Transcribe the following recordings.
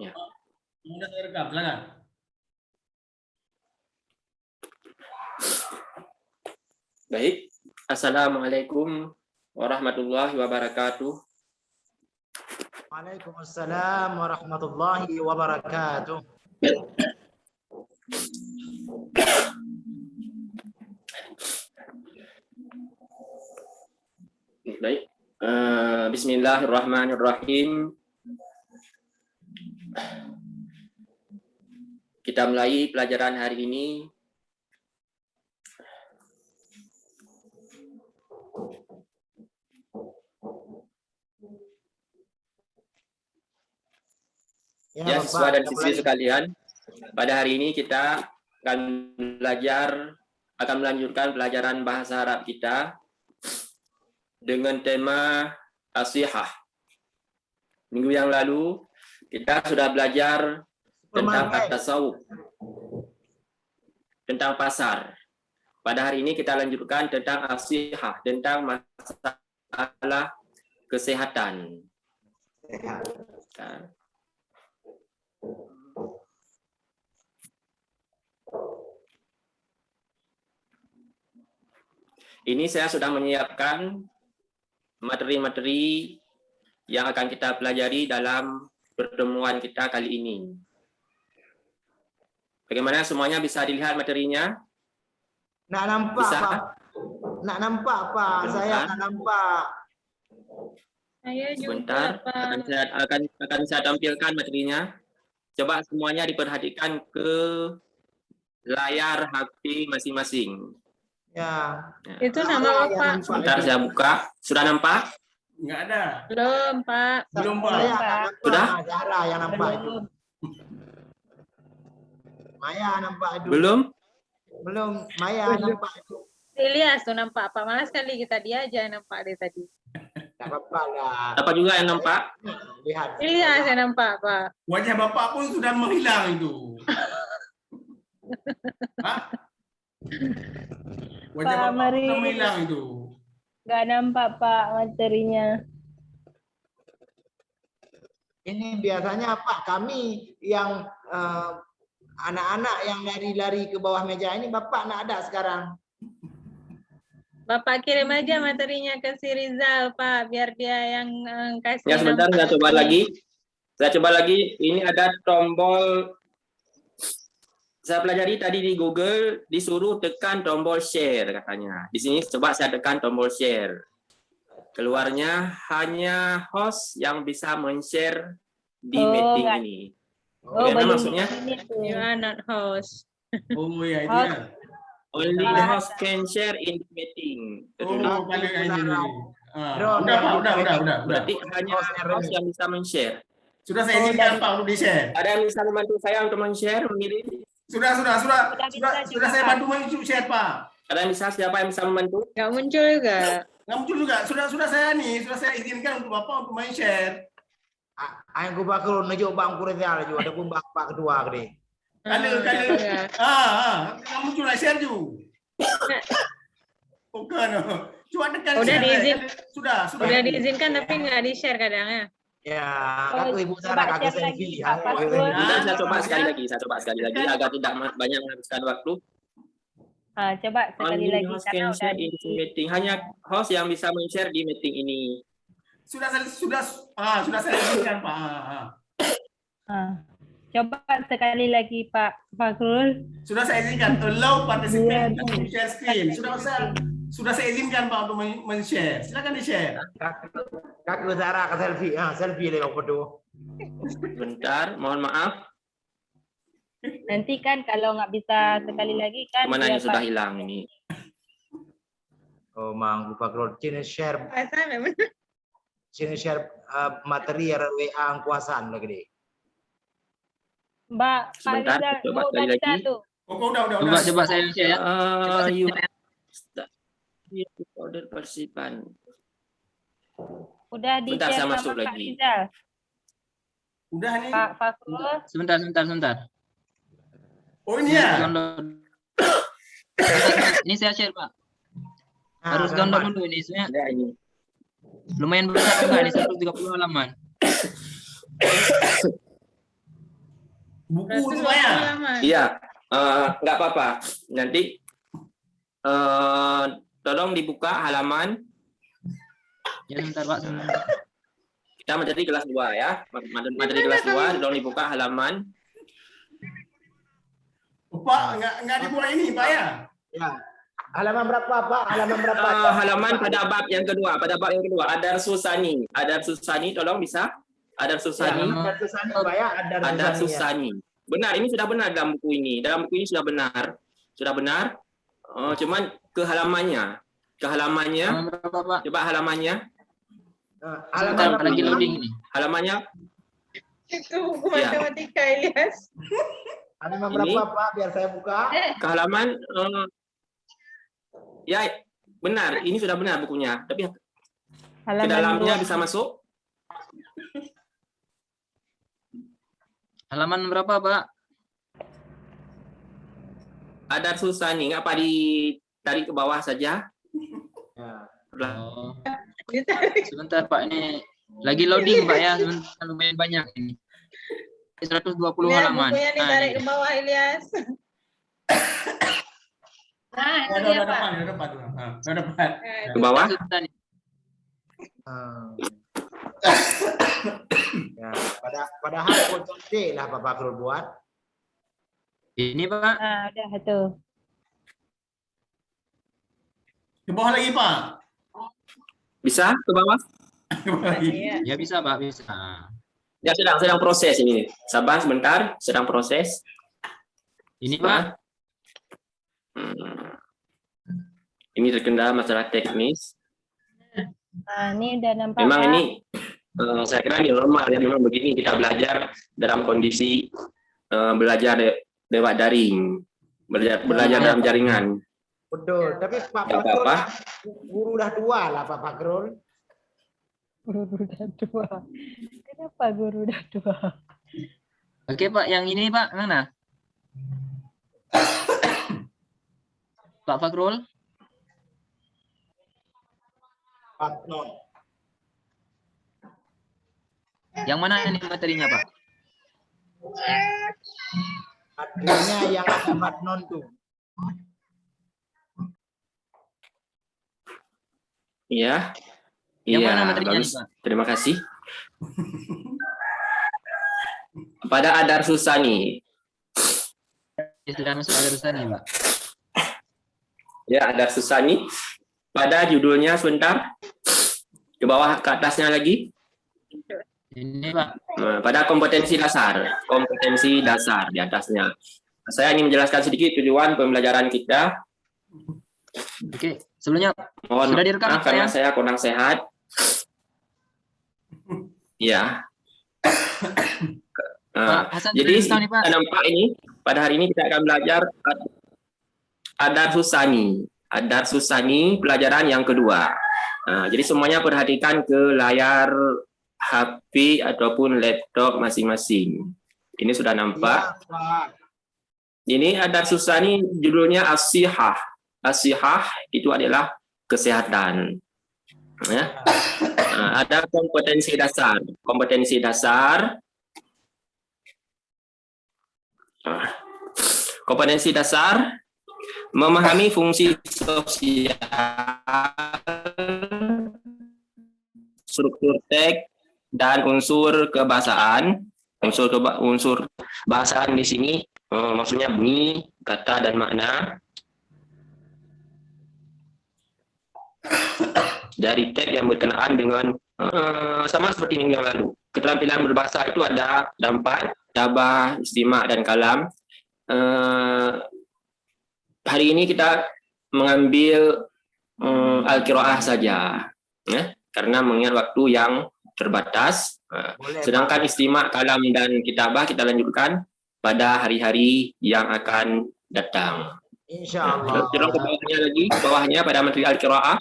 Ya. Sudah saya rekam, silakan. Baik. Assalamualaikum warahmatullahi wabarakatuh. Waalaikumsalam warahmatullahi wabarakatuh. Baik. Bismillahirrahmanirrahim. Kita mulai pelajaran hari ini. Ya, siswa dan siswi sekalian, pada hari ini kita akan melanjutkan pelajaran bahasa Arab kita dengan tema as-sihah. Minggu yang lalu kita sudah belajar tentang at-tasawuf, tentang pasar. Pada hari ini kita lanjutkan tentang as-sihah, tentang masalah kesehatan. Ini saya sudah menyiapkan materi-materi yang akan kita pelajari dalam pertemuan kita kali ini. Bagaimana, semuanya bisa dilihat materinya? Nak nampak, Bisa? Pak. Nak nampak, Pak. Saya nak nampak. Saya Sebentar, juga, Pak. akan saya tampilkan materinya. Coba semuanya diperhatikan ke layar HP masing-masing. Ya. Itu nama Bapak. Sebentar saya buka. Sudah nampak? Enggak ada. Belum, Pak. Belum, Pak. Saya tak nampak. Sudah? Zara yang nampak itu. Maya nampak itu. Belum? Belum. Maya nampak itu. Ilyas tuh nampak, Pak. Malas sekali kita dia aja yang nampak dari tadi. Tak apa lah. Apa juga yang nampak? Lihat. Ilyas yang nampak, Pak. Wajah Bapak pun sudah menghilang itu. Hah? Wajah Pak Bapak Mari. sudah menghilang itu. Nggak nampak Pak materinya. Ini biasanya Pak kami yang anak-anak yang lari-lari ke bawah meja ini Bapak nak ada sekarang. Bapak kirim aja materinya ke si Rizal, Pak. Biar dia yang kasih Ya, sebentar nampak. saya coba lagi. Saya coba lagi. Ini ada tombol. Saya pelajari tadi di Google, disuruh tekan tombol share katanya. Di sini coba saya tekan tombol share. Keluarnya hanya host yang bisa men-share di Oh, meeting enggak. ini. Oh, Bagaimana belum maksudnya? ini tuh. You are not host. Oh ya itu Host. ya. Only the host can share in the meeting. Oh, kali ini. Drone. Udah. Berarti hanya host yang bisa men-share. Sudah saya izinkan Pak untuk di-share. Ada yang bisa membantu saya untuk men-share, mengirim? Sudah bisa juga, saya Pak. bantu men-share Pak. Ada yang bisa, siapa yang bisa membantu? Nggak muncul juga. Nggak muncul juga. Sudah saya izinkan untuk Bapak untuk main share. Aku bakal nunjuk Bang Kurizal juga ada pun Bapak kedua gede. Kali. Ya. Nggak muncul lah share juga. Bukan. Coba tekan. Udah share. diizin. Sudah. Udah diizinkan tapi nggak di-share kadang ya. Ya, Oh, aku Ibu coba Sarah kakek share selfie. lagi, Pak Fakrul. Sudah, saya coba Ah, sekali ya. lagi. Saya coba sekali lagi agar tidak banyak menghabiskan waktu. Coba sekali Only lagi host karena can udah share in the meeting. Hanya host yang bisa men-share di meeting ini. Sudah saya izinkan Pak. Coba sekali lagi Pak Fakrul. Sudah saya izinkan allow participant to share screen. Sudah saya izinkan Pak untuk men-share. Silakan di-share. Kakek Sarah ke selfie. Selfie lagi aku tuh. Bentar, mohon maaf. Nanti kan kalau nggak bisa sekali lagi kan Kemananya dia sudah Pak. hilang ini. Oh, Mang Bakrul cini share Memang. materi WA angkuasan lagi deh. Mbak Pak Sebentar, Rizal, coba mau sekali baca lagi. tuh. Udah. Coba saya share ya. You order partisipan. Udah di Bentar, share saya sama masuk Pak lagi. Rizal. Udah nih. Pak Fakrul. Sebentar. Oh ini ya. Download. Ini saya share Pak. Harus gambar. download dulu ini. Sebenarnya Ada ini. lumayan besar juga ini 130 halaman. Buku 120 tu Pak ya. halaman. Iya, nggak apa-apa. Nanti tolong dibuka halaman. Ya sebentar Pak. Sebentar. Kita materi kelas 2 ya. Materi kelas 2, tolong dibuka halaman. Pak nggak dibuat ini Pak ya. Ya. Halaman berapa, Pak? Halaman berapa? Halaman pada bab yang kedua. Pada bab yang kedua, Adar Susani. Adar Susani, tolong bisa? Adar Susani. Adar Susani, Pak ya. Adar Susani, ya. Susani. Benar, ini sudah benar dalam buku ini. Dalam buku ini sudah benar. Sudah benar. Cuman ke halamannya. Ke halamannya. Halaman berapa Pak? Coba halamannya. Halaman Sebentar berapa, lagi Pak? loading ini. Halamannya. Itu buku Ya. matematika, Ilyas. Halaman Ini. berapa, Pak? Biar saya buka. Ke halaman. Ya, benar. Ini sudah benar bukunya. Tapi ke Halaman dalamnya 2. bisa masuk. Halaman berapa Pak? Adar Susani. Ngapa ditarik ke bawah saja? Ya. Oh, Ditarik. sebentar Pak, ini lagi loading Pak ya. Sebentar, lumayan banyak ini. 120 Lihat halaman. bukunya ditarik ini. ke bawah, Ilyas. Nah, itu Udah dia, Pak. Udah depan. Ke bawah. Sebentar nih. Ya, padahal Ctrl C lah Pak Fakrul buat. Ini Pak. Udah tuh. Ke bawah lagi Pak. Bisa ke bawah? Ke bawah lagi. Iya. Ya bisa Pak, bisa. Ya, sedang proses ini. Sabar sebentar, sedang proses. Ini Pak. Ini terkendala masalah teknis. Nah, ini udah nampak. Memang Pak. ini saya kira ini normal ya, memang begini kita belajar dalam kondisi belajar lewat daring, belajar dalam jaringan. Betul. Tapi Pak Nggak Fakrul apa-apa. guru udah tua lah Pak Fakrul. Guru udah tua. Kenapa guru udah tua? Oke Pak, yang ini Pak, mana? Pak Fakrul? Patnon. Yang mana ini materinya Pak? Materinya yang ada Patnon tuh. Iya. Yang Iya, mana materinya nih bagus. Pak? Terima kasih. Pada Adar Susani. Ya, sudah masuk ada nih Pak. Ya, Adar Susani. Pada judulnya sebentar. Ke bawah, ke atasnya lagi. Ini Pak. Nah, pada kompetensi dasar. Kompetensi dasar di atasnya. Saya ingin menjelaskan sedikit tujuan pembelajaran kita. Oke, sebelumnya Mohon Sudah direkam, maaf karena Pak, saya kurang sehat. Ya. Pak Hasan Jadi sudah tahu nih Pak. kita nampak ini pada hari ini kita akan belajar Adar Susani. Adar Susani pelajaran yang kedua. Jadi semuanya perhatikan ke layar HP ataupun laptop masing-masing. Ini sudah nampak. Iya, Pak. Ini Adar Susani judulnya As-Sihah. As-Sihah itu adalah kesehatan. Ya. Ada kompetensi dasar. Kompetensi dasar. Kompetensi dasar memahami fungsi sosial, struktur teks dan unsur kebahasaan. Unsur bahasaan di sini maksudnya bunyi, kata dan makna. Dari teks yang berkenaan dengan sama seperti minggu yang lalu. Keterampilan berbahasa itu ada 4, tabah, istimak dan kalam. Hari ini kita mengambil Al-Qiraah saja, ya, karena mengingat waktu yang terbatas. Boleh, Sedangkan Pak. istimak, kalam dan kitabah kita lanjutkan pada hari-hari yang akan datang. Insya Allah. Tolong ke bawahnya lagi, ke bawahnya pada materi Al-Qiraah.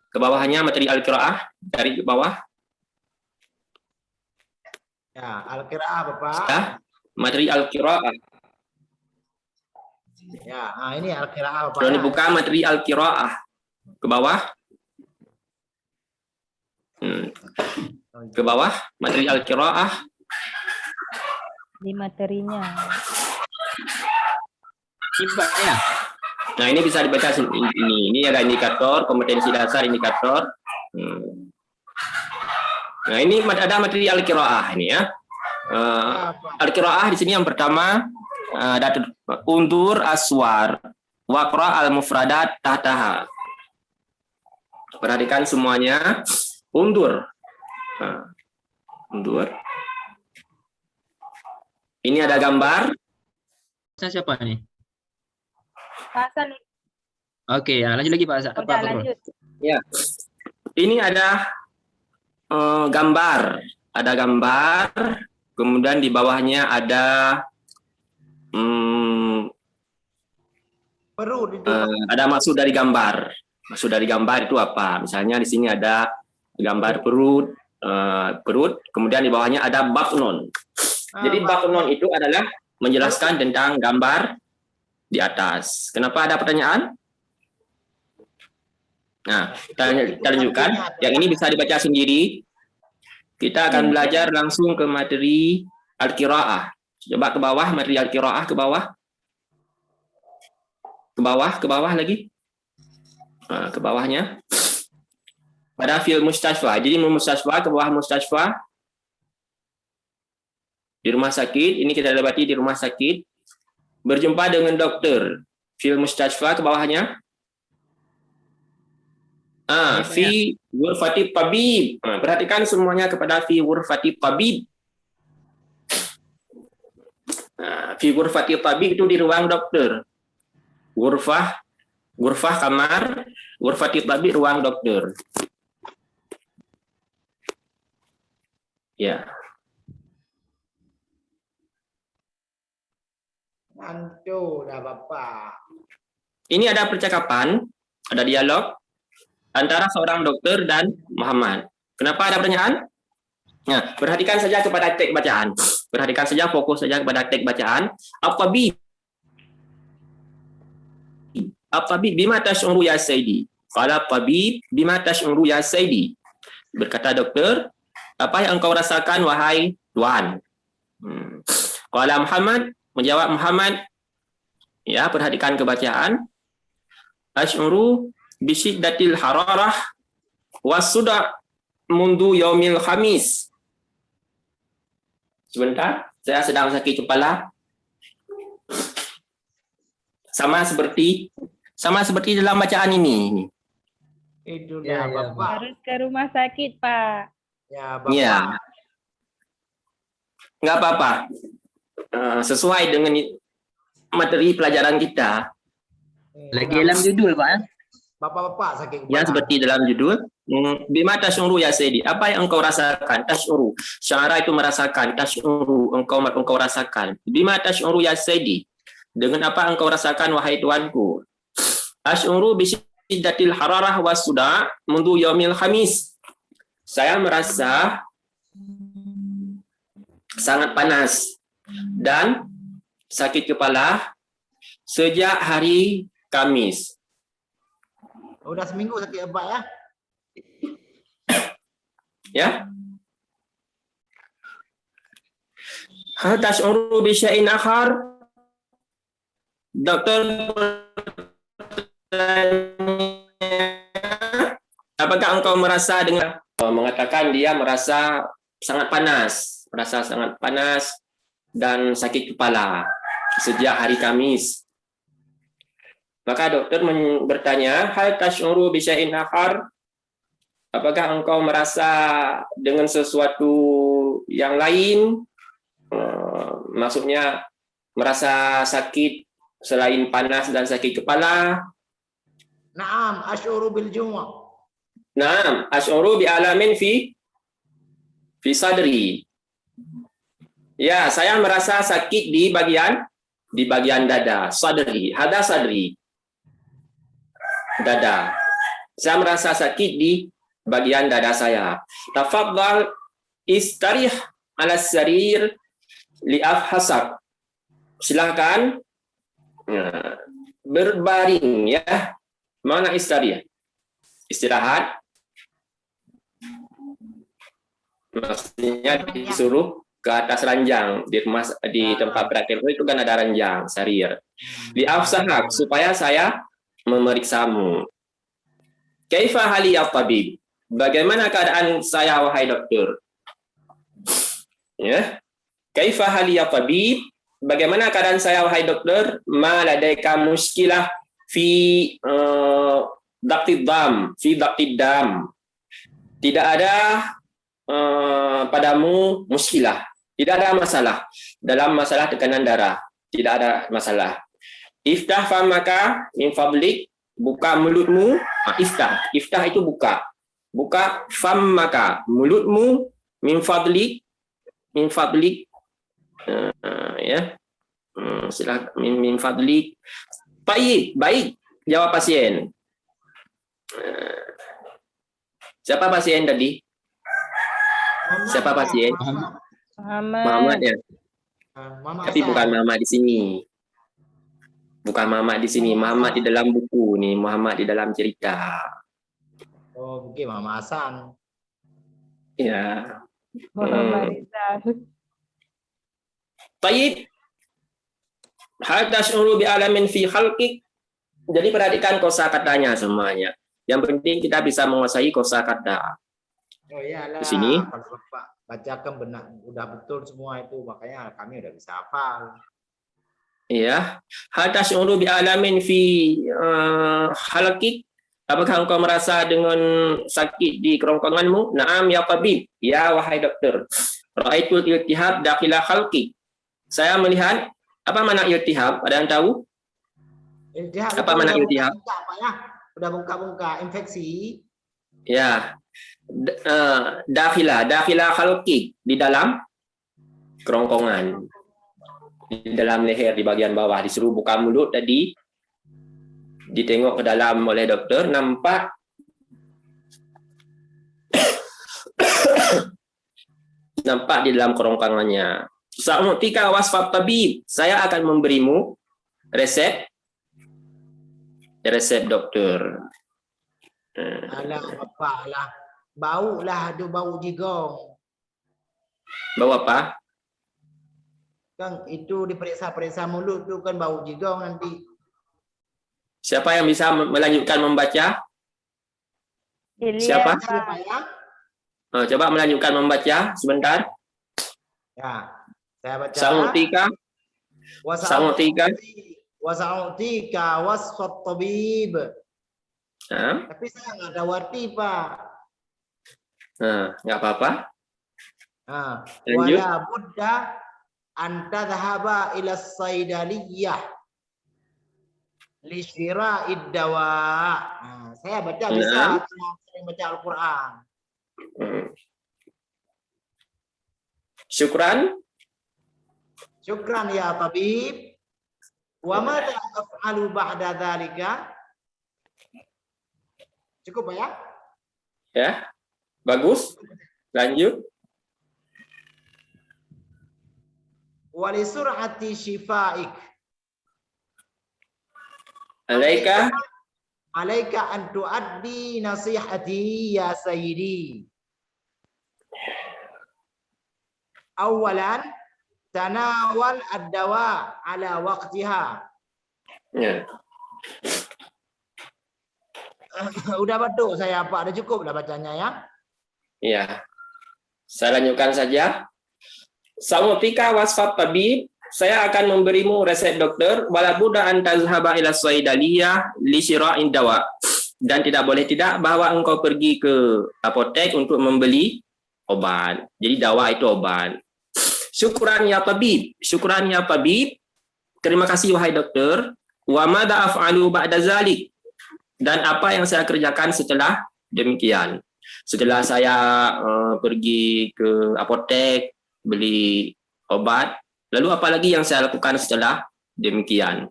Ke bawahnya materi Al-Qiraah, dari ke bawah. Ya, Al-Qiraah Bapak. Ya, materi Al-Qiraah. Ya, ini Al-Qiraah Bapak. Tolong ya. dibuka materi Al-Qiraah. Ke bawah. Ke bawah, materi Al-Qiraah. di materinya. Ini Pak ya. Nah, ini bisa dibaca ini. Ini ada indikator, kompetensi dasar indikator. Nah, ini ada materi al-qiraah ini ya. Al-qiraah di sini yang pertama ada undur aswar waqra al-mufradat tahtaha. Perhatikan semuanya. Undur. Undur. Ini ada gambar. Siapa nih? Pak Hasan, Oke, ya, lanjut lagi Pak. udah Pak Fakrul. lanjut. Ya. Ini ada gambar. Ada gambar. Kemudian di bawahnya ada Perut itu. ada maksud dari gambar. Maksud dari gambar itu apa? Misalnya di sini ada gambar perut, kemudian di bawahnya ada batnon. Jadi batnon itu adalah menjelaskan tentang gambar di atas. Kenapa ada pertanyaan? Nah, kita lanjutkan. Yang ini bisa dibaca sendiri. Kita akan belajar langsung ke materi al-qiraah. Coba ke bawah, materi al-qiraah ke bawah. Ke bawah lagi. Nah, ke bawahnya. Pada fil mustashfa. Jadi mustashfa, ke bawah mustashfa. Di rumah sakit, ini kita dapati di rumah sakit. Berjumpa dengan dokter. Fil mustashfa, ke bawahnya. Fi ghurfati tabib. Perhatikan semuanya kepada fi ghurfati tabib. Fi ghurfati tabib itu di ruang dokter. Ghurfah kamar, ghurfati tabib ruang dokter. Ya. Mantu dah Bapak. Ini ada percakapan, ada dialog antara seorang dokter dan Muhammad. Kenapa ada pertanyaan? Nah, perhatikan saja kepada teks bacaan. Perhatikan saja, fokus saja kepada teks bacaan. At-tabib bima tash'uru ya Sayyidi. Qala tabib bima tash'uru ya Sayyidi. Berkata dokter, apa yang engkau rasakan wahai Tuan? Qala Muhammad, menjawab Muhammad. Ya, perhatikan kebacaan. Ash'uru bisyiddatil hararah wasuda mundu yaumil khamis. Sebentar, saya sedang sakit kepala. Sama seperti dalam bacaan ini. Itu Ya, dah Bapak. Harus ke rumah sakit, Pak. Ya Bapak. Ya. Nggak apa-apa. Sesuai dengan materi pelajaran kita. Lagi dalam judul Pak ya. Bapak-bapak sakit kepala. Ya, seperti dalam judul. Bima tasyuru ya Sayyidi. Apa yang engkau rasakan? Tasyuru. Syara itu merasakan. Tasyuru. Engkau rasakan. Bima tasyuru ya Sayyidi. Dengan apa engkau rasakan wahai tuanku? Asyuru bisyiddatil hararah wasuda mundu yaumil khamis. Saya merasa sangat panas dan sakit kepala sejak hari Kamis. Udah seminggu sakit Bapak ya? Ya. Hal tasyuru bi syai'in akhar? Dokter, apakah engkau merasa dengan mengatakan dia merasa sangat panas dan sakit kepala sejak hari Kamis. Maka dokter bertanya, hal tasyuru bi syai'in akhar? Apakah engkau merasa dengan sesuatu yang lain? Maksudnya merasa sakit selain panas dan sakit kepala? Naam, asyuru bil jumu'ah. Naam, asy'uru bi alamin fi sadri. Ya, saya merasa sakit di bagian dada, sadri, hada sadri. Dada. Saya merasa sakit di bagian dada saya. Tafaddal istarih ala sarir li afhasak. Silakan berbaring ya. Mana istarih? Istirahat. Maksudnya disuruh ke atas ranjang di rumah di tempat praktek itu kan ada ranjang sarir. Li afsahak supaya saya memeriksamu. Kaifa hali ya tabib? Bagaimana keadaan saya wahai dokter? Ya. Kaifa hali ya tabib? Bagaimana keadaan saya wahai dokter? Ma ladaika muskilah fi daqtid dam. Tidak ada padamu muskilah. Tidak ada masalah dalam masalah tekanan darah. Tidak ada masalah. Iftah famaka min fadlik, buka mulutmu. Iftah itu buka. Buka famaka, mulutmu, min fadlik, ya. Silakan min fadlik. Baik, jawab pasien. Siapa pasien tadi? Siapa pasien? Muhammad ya. Tapi bukan Muhammad di sini. Bukan Muhammad di sini. Muhammad di dalam buku nih. Muhammad di dalam cerita. Oh, mungkin Mama Hasan. Ya. Muhammad Rizal. Tayyib. Hal tash'uru bi alamin fi khalqik. Jadi perhatikan kosakatanya semuanya. Yang penting kita bisa menguasai kosakata. Oh iyalah. Di sini. Kalau Bapak bacakan benar, udah betul semua itu, makanya kami udah bisa hafal. Ya. Hal tash'uru bi alamin fi khalqik. Apakah engkau merasa dengan sakit di kerongkonganmu? Naam ya tabib. Ya wahai dokter. Ra'aitul iltihab dakhila khalqi. Saya melihat apa makna iltihab? Ada yang tahu? Iltihab Apa makna iltihab? Udah bongkar-bongkar infeksi. Ya. Dakhila khalqi, di dalam kerongkongan. Di dalam leher di bagian bawah, disuruh buka mulut tadi. Ditengok ke dalam oleh dokter, nampak nampak di dalam kerongkongannya. Sa'utika wasfat tabib, saya akan memberimu resep dokter. Alah Bapak lah. Bau lah, ada bau jigong. Bau apa? Kan itu diperiksa-periksa mulut tu kan bau jigong nanti. Siapa yang bisa melanjutkan membaca? Ilyas, Siapa? Siapa ya? Coba melanjutkan membaca sebentar. Ya, saya baca. Sa'utika Wasa'utika wasfat tabib. Nah, Tapi saya nggak ada warti, Pak. nggak apa-apa. Lanjut. Wala budda an tadhhaba ila saydaliyah li syira'id dawa. Saya baca bisa, saya sering baca Al-Qur'an. Syukran ya tabib. Wa madza af'alu ba'da dzalika? Cukup ya? Ya, bagus. Lanjut. Wa li sur'ati shifaik. Alaika an tuaddi nasihati ya sayyidi. Awalan tanawal ad-dawa ala waqtiha. Ya. Udah betul saya Pak, udah cukup lah bacanya ya. Ya. Saya lanjutkan saja. Sa'utika wasfat tabib, saya akan memberimu resep dokter, wala budda an tazhaba ila saydaliyah li syira'in dawa. Dan tidak boleh tidak bahwa engkau pergi ke apotek untuk membeli obat. Jadi dawa itu obat. Syukran ya tabib. Terima kasih wahai dokter. Wa madza af'alu ba'da zalik. Dan apa yang saya kerjakan setelah demikian? Setelah saya pergi ke apotek beli obat, lalu apa lagi yang saya lakukan setelah demikian?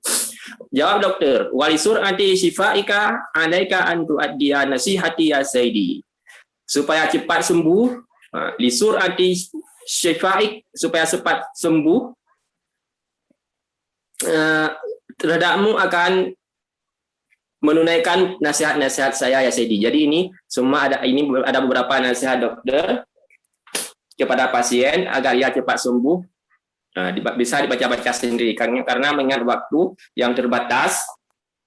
Jawab dokter, walisur anti shifaika alaika an tuaddiya nasihati ya sayyidi. Supaya cepat sembuh, lisur anti shifaik, supaya cepat sembuh, terhadapmu akan menunaikan nasihat-nasihat saya ya sayyidi. Jadi ini semua ada beberapa nasihat dokter kepada pasien agar ia cepat sembuh. Bisa dibaca-baca sendiri karena mengingat waktu yang terbatas,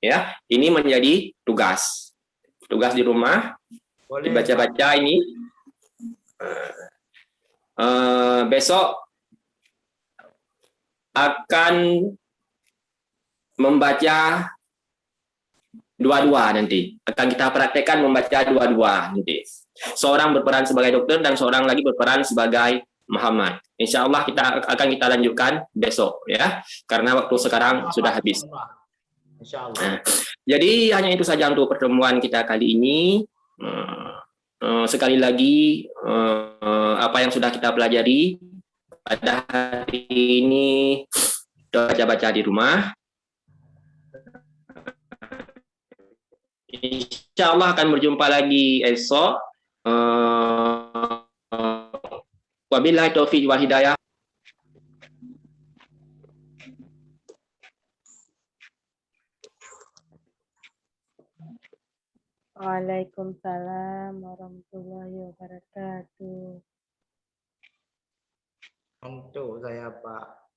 ya, ini menjadi tugas di rumah. Boleh, Dibaca-baca ini. Besok akan membaca dua-dua nanti. Akan kita praktekkan membaca dua-dua nanti. Seorang berperan sebagai dokter dan seorang lagi berperan sebagai Muhammad. Insya Allah akan kita lanjutkan besok, ya, karena waktu sekarang sudah habis. Insya Allah. Nah, jadi hanya itu saja untuk pertemuan kita kali ini. Sekali lagi apa yang sudah kita pelajari pada hari ini baca-baca di rumah. Insya Allah akan berjumpa lagi esok. Wabillahi taufiq wal hidayah. Waalaikumsalam warahmatullahi wabarakatuh. Untuk saya Pak.